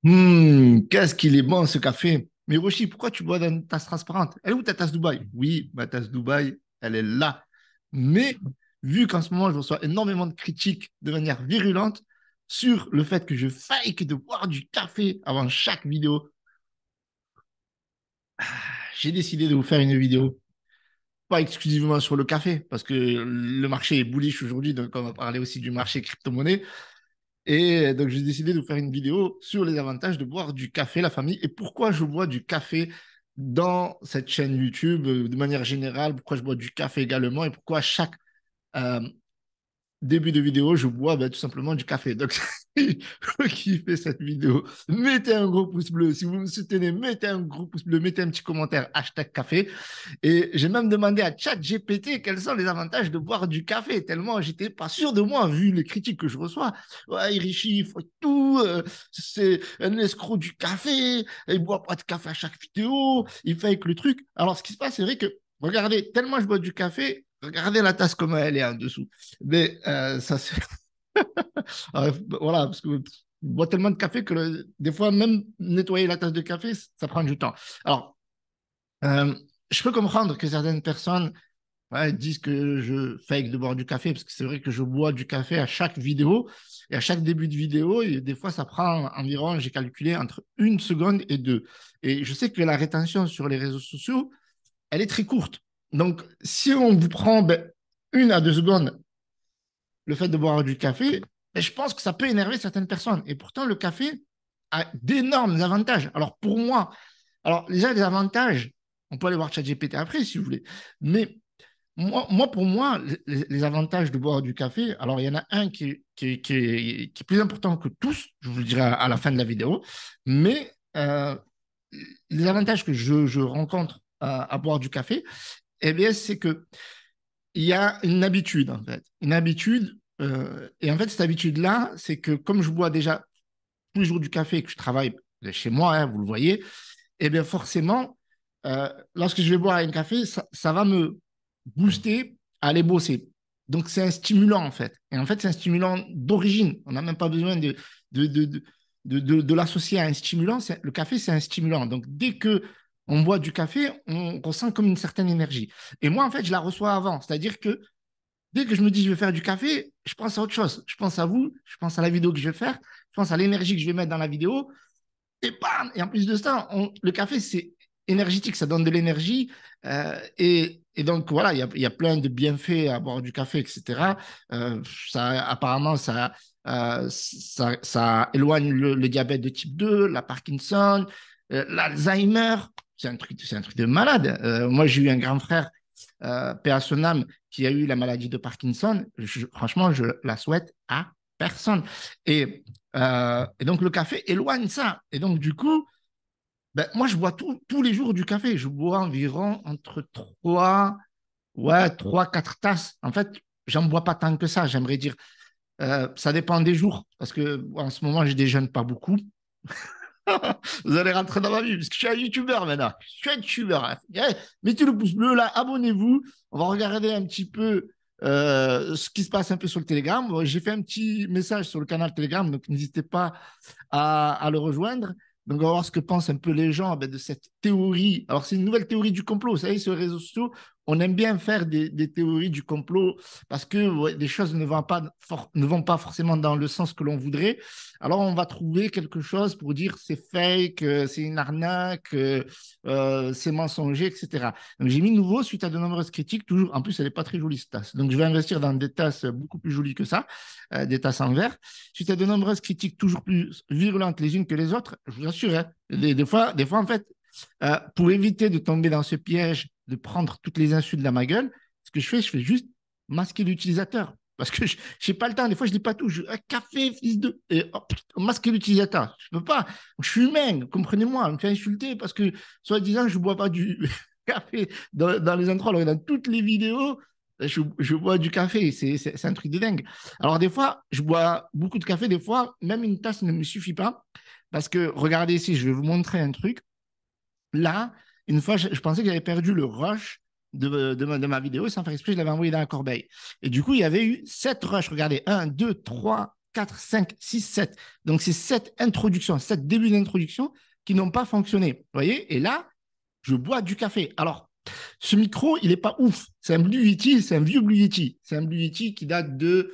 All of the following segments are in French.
Qu'est-ce qu'il est bon ce café. Mais Rochi, pourquoi tu bois dans une tasse transparente? Elle est où ta tasse Dubaï? Oui, ma tasse Dubaï, elle est là. Mais vu qu'en ce moment, je reçois énormément de critiques de manière virulente sur le fait que je fake de boire du café avant chaque vidéo, j'ai décidé de vous faire une vidéo, pas exclusivement sur le café, parce que le marché est bullish aujourd'hui, donc on va parler aussi du marché crypto-monnaie. Et donc, j'ai décidé de faire une vidéo sur les avantages de boire du café, la famille, et pourquoi je bois du café dans cette chaîne YouTube de manière générale, pourquoi je bois du café également, et pourquoi chaque euh, début de vidéo, je bois tout simplement du café. Donc, si vous kiffez cette vidéo, mettez un gros pouce bleu. Si vous me soutenez, mettez un gros pouce bleu, mettez un petit commentaire, hashtag café. Et j'ai même demandé à ChatGPT quels sont les avantages de boire du café, tellement j'étais pas sûr de moi, vu les critiques que je reçois. Ouais, Richie, il faut tout, c'est un escroc du café, il boit pas de café à chaque vidéo, il fait avec le truc. Alors, ce qui se passe, c'est vrai que, regardez, tellement je bois du café, regardez la tasse comme elle est en dessous. Mais ça, c'est. Voilà, parce que je bois tellement de café que des fois, même nettoyer la tasse de café, ça prend du temps. Alors, euh, je peux comprendre que certaines personnes disent que je fake de boire du café, parce que c'est vrai que je bois du café à chaque vidéo, et à chaque début de vidéo, et des fois, ça prend environ, j'ai calculé, entre 1 seconde et deux. Et je sais que la rétention sur les réseaux sociaux, elle est très courte. Donc, si on vous prend 1 à 2 secondes le fait de boire du café, je pense que ça peut énerver certaines personnes. Et pourtant, le café a d'énormes avantages. Alors, pour moi, alors déjà, les avantages, on peut aller voir ChatGPT après si vous voulez, mais pour moi, les avantages de boire du café, alors il y en a un qui est plus important que tous, je vous le dirai à la fin de la vidéo, mais les avantages que je rencontre à boire du café, eh bien, c'est que il y a une habitude, en fait. Une habitude. Et en fait, cette habitude-là, c'est que comme je bois déjà tous les jours du café et que je travaille chez moi, hein, vous le voyez, et bien forcément, lorsque je vais boire un café, ça va me booster à aller bosser. Donc, c'est un stimulant, en fait. Et en fait, c'est un stimulant d'origine. On n'a même pas besoin de, de, de, de l'associer à un stimulant. Le café, c'est un stimulant. Donc, dès que on boit du café, on ressent comme une certaine énergie. Et moi, en fait, je la reçois avant. C'est-à-dire que dès que je me dis je vais faire du café, je pense à autre chose. Je pense à vous, je pense à la vidéo que je vais faire, je pense à l'énergie que je vais mettre dans la vidéo. Et bam! Et en plus de ça, le café, c'est énergétique, ça donne de l'énergie. Et donc, voilà, il y a plein de bienfaits à boire du café, etc. Apparemment, ça éloigne le diabète de type 2, la Parkinson, l'Alzheimer. C'est un truc de malade. Moi, j'ai eu un grand frère, paix à son âme, qui a eu la maladie de Parkinson. Franchement, je la souhaite à personne. Et donc, le café éloigne ça. Et donc, du coup, moi, je bois tous les jours du café. Je bois environ entre 4 tasses. En fait, j'en bois pas tant que ça, j'aimerais dire. Ça dépend des jours, parce que en ce moment, je déjeune pas beaucoup. Vous allez rentrer dans ma vie, parce que je suis un youtubeur maintenant. Je suis un youtubeur, hein. Ouais, mettez le pouce bleu là, abonnez-vous. On va regarder un petit peu ce qui se passe un peu sur le Telegram. J'ai fait un petit message sur le canal Telegram, donc n'hésitez pas à le rejoindre. Donc, on va voir ce que pensent un peu les gens de cette théorie. Alors, c'est une nouvelle théorie du complot. Vous savez, sur les réseaux sociaux, on aime bien faire des théories du complot parce que ouais, des choses ne vont pas forcément dans le sens que l'on voudrait. Alors, on va trouver quelque chose pour dire c'est fake, c'est une arnaque, c'est mensonger, etc. Donc, j'ai mis nouveau suite à de nombreuses critiques. Toujours, en plus, elle n'est pas très jolie, cette tasse. Donc, je vais investir dans des tasses beaucoup plus jolies que ça, des tasses en verre. Suite à de nombreuses critiques toujours plus virulentes les unes que les autres, je vous assure, hein, des fois, en fait, pour éviter de tomber dans ce piège de prendre toutes les insultes dans ma gueule, ce que je fais juste masquer l'utilisateur. Parce que je n'ai pas le temps. Des fois, je ne dis pas tout. Un café, fils de. Et hop, masquer l'utilisateur. Je ne peux pas. Je suis humain. Comprenez-moi. On me fait insulter parce que, soi-disant, je ne bois pas du café dans les endroits. Alors, dans toutes les vidéos, je bois du café. C'est un truc de dingue. Alors, des fois, je bois beaucoup de café. Des fois, même une tasse ne me suffit pas. Parce que, regardez ici, je vais vous montrer un truc. Là, une fois, je pensais que j'avais perdu le rush de ma vidéo. Sans faire exprès, je l'avais envoyé dans la corbeille. Et du coup, il y avait eu 7 rushs. Regardez, un, 2, 3, 4, 5, 6, 7. Donc, c'est 7 introductions, 7 débuts d'introduction qui n'ont pas fonctionné. Vous voyez? Et là, je bois du café. Alors, ce micro, il n'est pas ouf. C'est un Blue Yeti, c'est un vieux Blue Yeti. C'est un Blue Yeti qui date de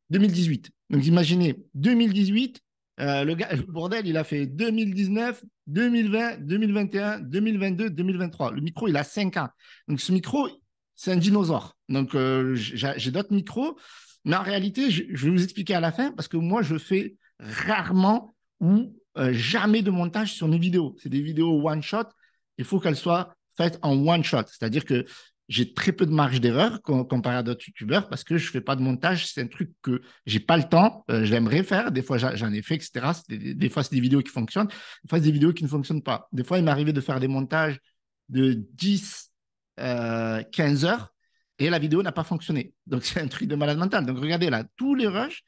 2018. Donc, imaginez, 2018, le bordel, il a fait 2019, 2020, 2021, 2022, 2023. Le micro, il a 5 ans. Donc, ce micro, c'est un dinosaure. Donc, j'ai d'autres micros. Mais en réalité, je vais vous expliquer à la fin parce que moi, je fais rarement ou jamais de montage sur mes vidéos. C'est des vidéos one-shot. Il faut qu'elles soient faites en one-shot. C'est-à-dire que j'ai très peu de marge d'erreur comparé à d'autres youtubeurs parce que je ne fais pas de montage. C'est un truc que je n'ai pas le temps. J'aimerais faire. Des fois, j'en ai fait, etc. Des fois, c'est des vidéos qui fonctionnent. Des fois, c'est des vidéos qui ne fonctionnent pas. Des fois, il m'est arrivé de faire des montages de 10, 15 heures et la vidéo n'a pas fonctionné. Donc, c'est un truc de malade mental. Donc, regardez là, dans tous les rushs,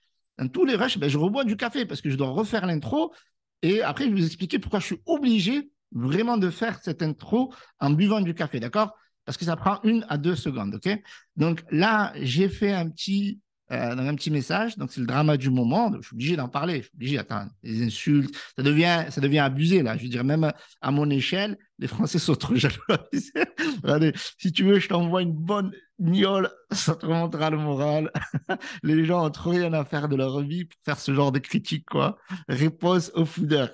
ben, je rebois du café parce que je dois refaire l'intro. Et après, je vais vous expliquer pourquoi je suis obligé vraiment de faire cette intro en buvant du café, d'accord? Parce que ça prend 1 à 2 secondes, ok? Donc là, j'ai fait dans un petit message, donc c'est le drama du moment, donc je suis obligé d'en parler, je suis obligé, attends, les insultes, ça devient abusé là, je veux dire, même à mon échelle, les Français sont trop jaloux. Regardez, si tu veux, je t'envoie une bonne gnole, ça te remontera le moral. Les gens ont trop rien à faire de leur vie pour faire ce genre de critique, quoi. Réponse au foodeur.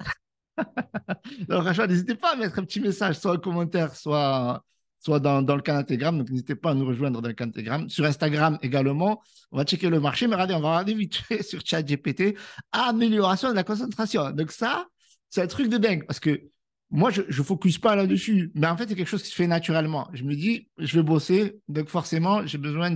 Donc, franchement, n'hésitez pas à mettre un petit message, soit en commentaire, soit dans le canal Telegram. Donc, n'hésitez pas à nous rejoindre dans le canal Telegram. Sur Instagram également, on va checker le marché. Mais regardez, on va regarder vite fait sur ChatGPT, amélioration de la concentration. Donc, ça, c'est un truc de dingue parce que moi, je ne focus pas là-dessus. Mais en fait, c'est quelque chose qui se fait naturellement. Je me dis, je vais bosser. Donc, forcément, j'ai besoin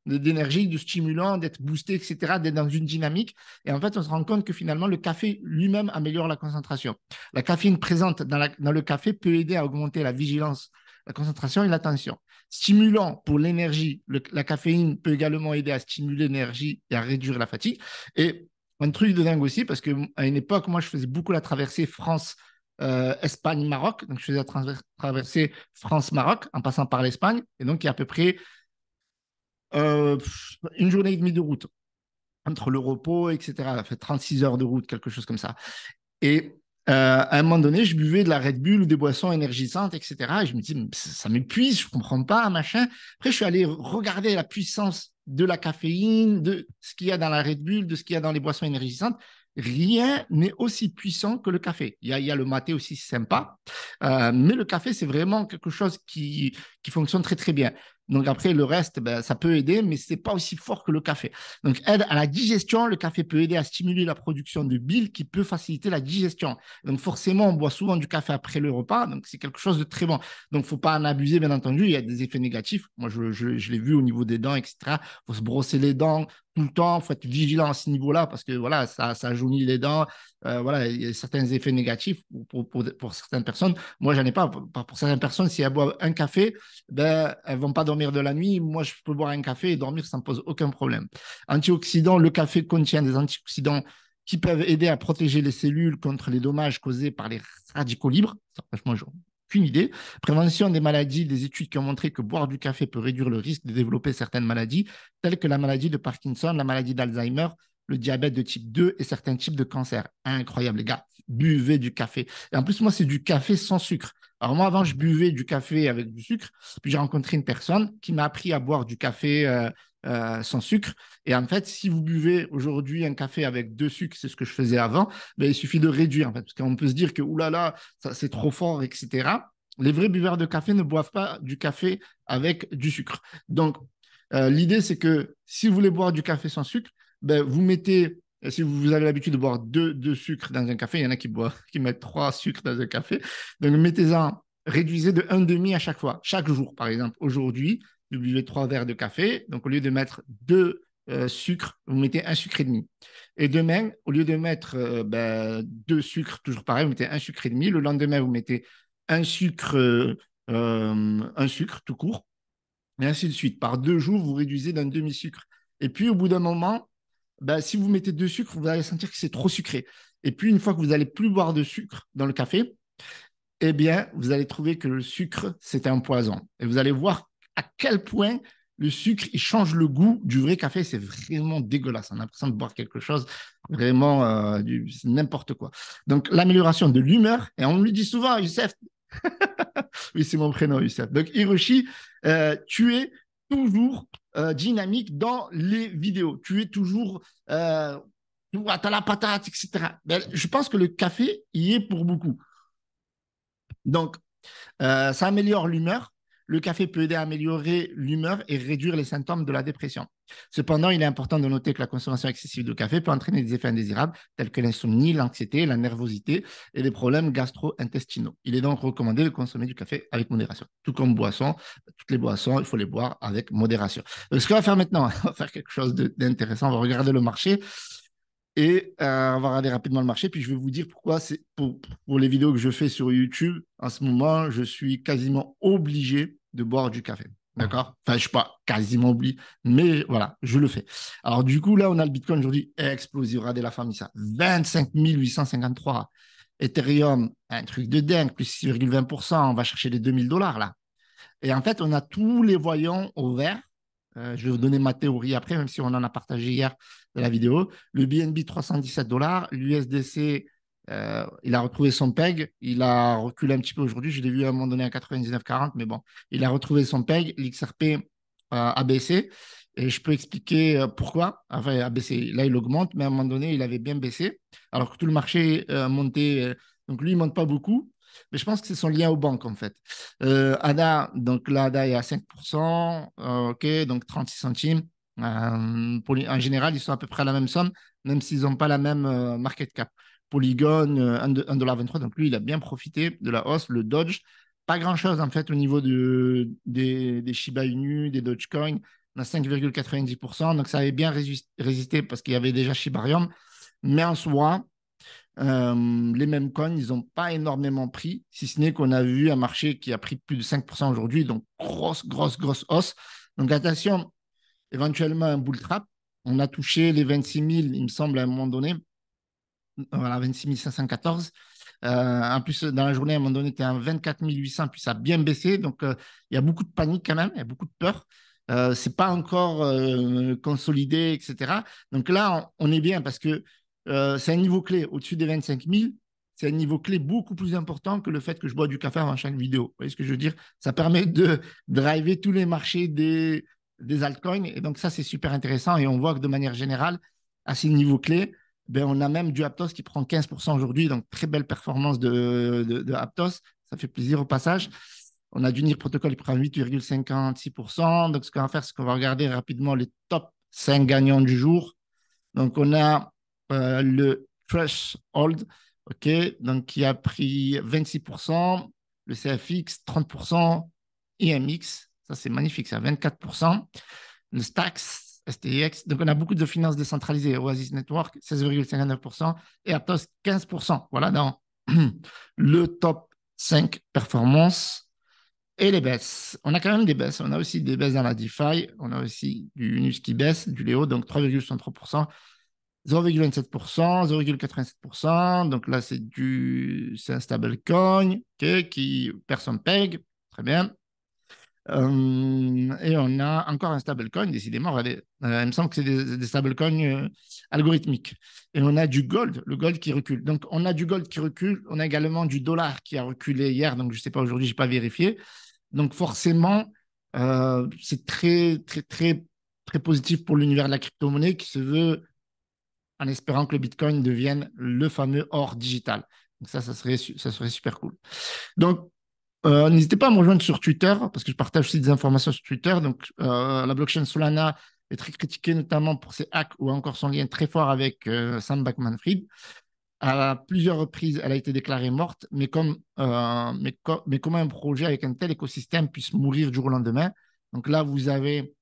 d'énergie, de stimulant, d'être boosté, etc., d'être dans une dynamique. Et en fait, on se rend compte que finalement, le café lui-même améliore la concentration. La caféine présente dans le café peut aider à augmenter la vigilance, la concentration et l'attention. Stimulant pour l'énergie, la caféine peut également aider à stimuler l'énergie et à réduire la fatigue. Et un truc de dingue aussi, parce qu'à une époque, moi, je faisais beaucoup la traversée France, Espagne, Maroc. Donc, je faisais la traversée France-Maroc en passant par l'Espagne. Et donc, il y a à peu près euh, 1 journée et demie de route entre le repos, etc. Ça fait 36 heures de route, quelque chose comme ça. Et à un moment donné, je buvais de la Red Bull ou des boissons énergisantes, etc. Et je me dis, ça m'épuise, je ne comprends pas, machin. Après, je suis allé regarder la puissance de la caféine, de ce qu'il y a dans la Red Bull, de ce qu'il y a dans les boissons énergisantes. Rien n'est aussi puissant que le café. Il y a le maté aussi sympa, mais le café, c'est vraiment quelque chose qui fonctionne très, très bien. Donc après, le reste, ben, ça peut aider, mais ce n'est pas aussi fort que le café. Donc, aide à la digestion. Le café peut aider à stimuler la production de bile qui peut faciliter la digestion. Donc, forcément, on boit souvent du café après le repas. Donc, c'est quelque chose de très bon. Donc, il ne faut pas en abuser, bien entendu. Il y a des effets négatifs. Moi, je l'ai vu au niveau des dents, etc. Il faut se brosser les dents tout le temps. Il faut être vigilant à ce niveau-là parce que voilà, ça jaunit les dents. Voilà, il y a certains effets négatifs pour certaines personnes. Moi, j'en ai pas. Pour certaines personnes, si elles boivent un café, ben, elles ne vont pas dormir de la nuit. Moi, je peux boire un café et dormir, ça ne me pose aucun problème. Antioxydants, le café contient des antioxydants qui peuvent aider à protéger les cellules contre les dommages causés par les radicaux libres. Ça, franchement, j'ai aucune idée. Prévention des maladies, des études qui ont montré que boire du café peut réduire le risque de développer certaines maladies, telles que la maladie de Parkinson, la maladie d'Alzheimer, le diabète de type 2 et certains types de cancers. Incroyable, les gars. Buvez du café. Et en plus, moi, c'est du café sans sucre. Alors moi, avant, je buvais du café avec du sucre. Puis j'ai rencontré une personne qui m'a appris à boire du café sans sucre. Et en fait, si vous buvez aujourd'hui un café avec 2 sucres, c'est ce que je faisais avant, ben, il suffit de réduire. En fait, parce qu'on peut se dire que, oulala, ça, c'est trop fort, etc. Les vrais buveurs de café ne boivent pas du café avec du sucre. Donc, l'idée, c'est que si vous voulez boire du café sans sucre, ben, vous mettez, si vous avez l'habitude de boire 2 sucres dans un café, il y en a qui mettent 3 sucres dans un café. Donc, mettez-en, réduisez de 1,5 à chaque fois, chaque jour. Par exemple, aujourd'hui, vous buvez 3 verres de café. Donc, au lieu de mettre 2 sucres, vous mettez 1 sucre et demi. Et demain, au lieu de mettre 2 sucres, toujours pareil, vous mettez 1 sucre et demi. Le lendemain, vous mettez un sucre, un sucre tout court. Et ainsi de suite. Par 2 jours, vous réduisez d'un demi-sucre. Et puis, au bout d'un moment, ben, si vous mettez 2 sucres, vous allez sentir que c'est trop sucré. Et puis, une fois que vous n'allez plus boire de sucre dans le café, eh bien, vous allez trouver que le sucre, c'est un poison. Et vous allez voir à quel point le sucre, il change le goût du vrai café. C'est vraiment dégueulasse. On a l'impression de boire quelque chose vraiment n'importe quoi. Donc, l'amélioration de l'humeur, et on lui dit souvent, Youssef, oui, c'est mon prénom, Youssef. Donc, Hiroshi, tu es toujours dynamique dans les vidéos. Tu es toujours, t'as la patate, etc. Ben, je pense que le café y est pour beaucoup. Donc, ça améliore l'humeur. Le café peut aider à améliorer l'humeur et réduire les symptômes de la dépression. Cependant, il est important de noter que la consommation excessive de café peut entraîner des effets indésirables tels que l'insomnie, l'anxiété, la nervosité et des problèmes gastro-intestinaux. Il est donc recommandé de consommer du café avec modération. Tout comme boisson, toutes les boissons, il faut les boire avec modération. Donc, ce qu'on va faire maintenant, on va faire quelque chose d'intéressant. On va regarder le marché. Et on va regarder rapidement le marché. Puis je vais vous dire pourquoi c'est pour les vidéos que je fais sur YouTube. En ce moment, je suis quasiment obligé de boire du café. D'accord? Enfin, je ne suis pas quasiment obligé, mais voilà, je le fais. Alors, du coup, là, on a le Bitcoin aujourd'hui explosé. Regardez la famille, ça. 25 853. Ethereum, un truc de dingue, plus 6,20%. On va chercher les $2000 là. Et en fait, on a tous les voyants au vert. Je vais vous donner ma théorie après, même si on en a partagé hier dans la vidéo. Le BNB, $317. L'USDC, il a retrouvé son PEG. Il a reculé un petit peu aujourd'hui. Je l'ai vu à un moment donné à 99,40, mais bon, il a retrouvé son PEG. L'XRP a baissé. Et je peux expliquer pourquoi. Enfin, a baissé. Là, il augmente, mais à un moment donné, il avait bien baissé. Alors que tout le marché montait. Donc, lui, il ne monte pas beaucoup. Mais je pense que c'est son lien aux banques, en fait. ADA, donc là, ADA est à 5%, OK, donc 36 centimes. En général, ils sont à peu près à la même somme, même s'ils n'ont pas la même market cap. Polygon, 1,23$, donc lui, il a bien profité de la hausse. Le Dodge, pas grand-chose, en fait, au niveau des Shiba Inu, des Dogecoin. On a 5,90%, donc ça avait bien résisté parce qu'il y avait déjà Shibarium. Mais en soi, les mêmes coins, ils n'ont pas énormément pris, si ce n'est qu'on a vu un marché qui a pris plus de 5% aujourd'hui, donc grosse hausse. Donc attention, éventuellement un bull trap. On a touché les 26 000, il me semble, à un moment donné. Voilà, 26 514. En plus, dans la journée, à un moment donné, c'était à 24 800, puis ça a bien baissé. Donc, il y a beaucoup de panique quand même, il y a beaucoup de peur. Ce n'est pas encore consolidé, etc. Donc là, on est bien parce que c'est un niveau clé au-dessus des 25 000. C'est un niveau clé beaucoup plus important que le fait que je bois du café avant chaque vidéo. Vous voyez ce que je veux dire? Ça permet de driver tous les marchés des altcoins. Et donc, ça, c'est super intéressant. Et on voit que de manière générale, à ces niveaux clés, ben, on a même du Aptos qui prend 15% aujourd'hui. Donc, très belle performance de Aptos. Ça fait plaisir au passage. On a du NIR Protocol qui prend 8,56%. Donc, ce qu'on va faire, c'est qu'on va regarder rapidement les top 5 gagnants du jour. Donc, on a le Threshold, OK, donc qui a pris 26%, le CFX 30%, IMX, ça c'est magnifique, ça 24%, le Stax, STX, donc on a beaucoup de finances décentralisées, Oasis Network 16,59% et Aptos 15%. Voilà dans le top 5 performances. Et les baisses. On a quand même des baisses. On a aussi des baisses dans la DeFi. On a aussi du Unus qui baisse, du Léo, donc 3,63%, 0,27%, 0,87%. Donc là, c'est un stablecoin qui personne peg. Très bien. Et on a encore un stablecoin, décidément. Regardez, il me semble que c'est des stablecoins algorithmiques. Et on a du gold, le gold qui recule. Donc, on a du gold qui recule. On a également du dollar qui a reculé hier. Donc, je ne sais pas aujourd'hui, je n'ai pas vérifié. Donc, forcément, c'est très positif pour l'univers de la crypto-monnaie qui se veut en espérant que le Bitcoin devienne le fameux or digital. Donc, ça serait super cool. Donc, n'hésitez pas à me rejoindre sur Twitter parce que je partage aussi des informations sur Twitter. Donc, la blockchain Solana est très critiquée, notamment pour ses hacks ou encore son lien très fort avec Sam Bankman-Fried. À plusieurs reprises, elle a été déclarée morte, mais comment un projet avec un tel écosystème puisse mourir du jour au lendemain. Donc là, vous avez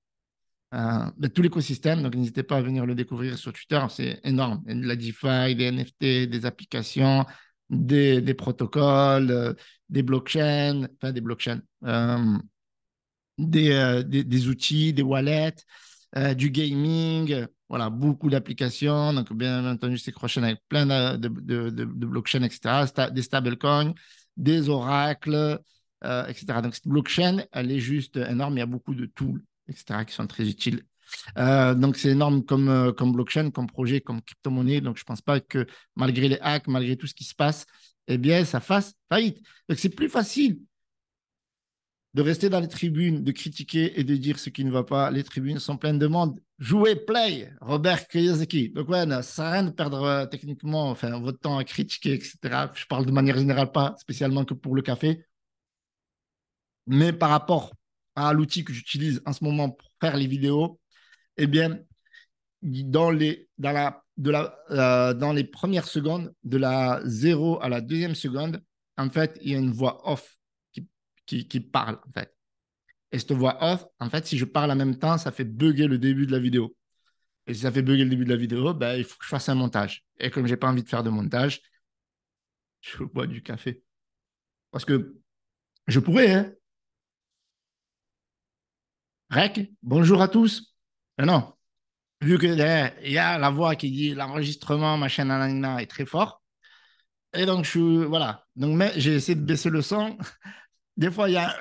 tout l'écosystème, donc n'hésitez pas à venir le découvrir sur Twitter, c'est énorme. Il y a de la DeFi, des NFT, des applications, des protocoles, des blockchains, des outils, des wallets, du gaming, voilà, beaucoup d'applications. Donc, bien entendu, c'est cross avec plein de blockchains, etc., des stablecoins, des oracles, etc. Donc, cette blockchain, elle est juste énorme. Il y a beaucoup de tools etc., qui sont très utiles. Donc, c'est énorme comme blockchain, comme projet, comme crypto-monnaie. Donc, je ne pense pas que malgré les hacks, malgré tout ce qui se passe, eh bien, ça fasse faillite. Donc, c'est plus facile de rester dans les tribunes, de critiquer et de dire ce qui ne va pas. Les tribunes sont pleines de monde. Jouez, play, Robert Kiyosaki. Donc, ouais, ça sert à rien de perdre techniquement enfin, votre temps à critiquer, etc. Je parle de manière générale, pas spécialement que pour le café. Mais par rapport à l'outil que j'utilise en ce moment pour faire les vidéos, eh bien, dans les premières secondes, de la 0 à la deuxième seconde, en fait, il y a une voix off qui parle, en fait. Et cette voix off, en fait, si je parle en même temps, ça fait bugger le début de la vidéo. Et si ça fait bugger le début de la vidéo, ben, il faut que je fasse un montage. Et comme je n'ai pas envie de faire de montage, je bois du café. Parce que je pourrais, hein. Rec, bonjour à tous. Mais non, vu que derrière, il y a la voix qui dit l'enregistrement, machin, nanana, est très fort. Et donc, voilà. Donc, j'ai essayé de baisser le son. Des fois, il y a,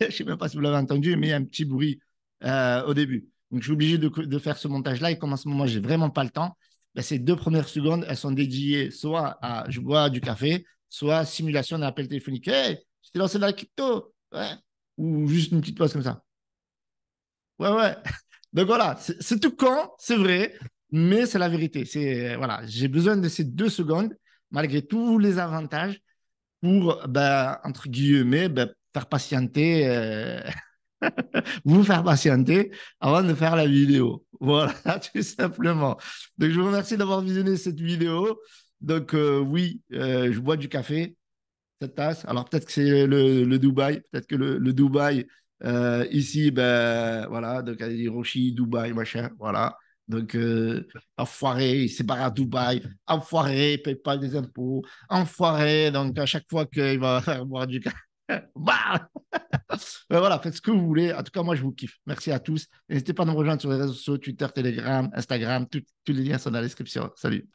je ne sais même pas si vous l'avez entendu, mais il y a un petit bruit au début. Donc, je suis obligé de faire ce montage-là. Et comme en ce moment, j'ai vraiment pas le temps, ben, ces 2 premières secondes, elles sont dédiées soit à je bois du café, soit simulation d'un appel téléphonique. Hey, je t'ai lancé dans la crypto. Ouais. Ou juste une petite pause comme ça. Ouais, ouais. Donc voilà, c'est tout con, c'est vrai, mais c'est la vérité. Voilà, j'ai besoin de ces 2 secondes, malgré tous les avantages, pour, ben, entre guillemets, ben, faire patienter, vous faire patienter avant de faire la vidéo. Voilà, tout simplement. Donc, je vous remercie d'avoir visionné cette vidéo. Donc, oui, je bois du café, cette tasse. Alors, peut-être que c'est le Dubaï. Peut-être que le Dubaï, ici, ben, voilà, donc à Hiroshi, Dubaï, machin, voilà. Donc, enfoiré, c'est barré à Dubaï, enfoiré, il paye pas des impôts, enfoiré, donc à chaque fois qu'il va faire boire du café, bah ben voilà, faites ce que vous voulez. En tout cas, moi, je vous kiffe. Merci à tous. N'hésitez pas à nous rejoindre sur les réseaux sociaux, Twitter, Telegram, Instagram. Tous les liens sont dans la description. Salut.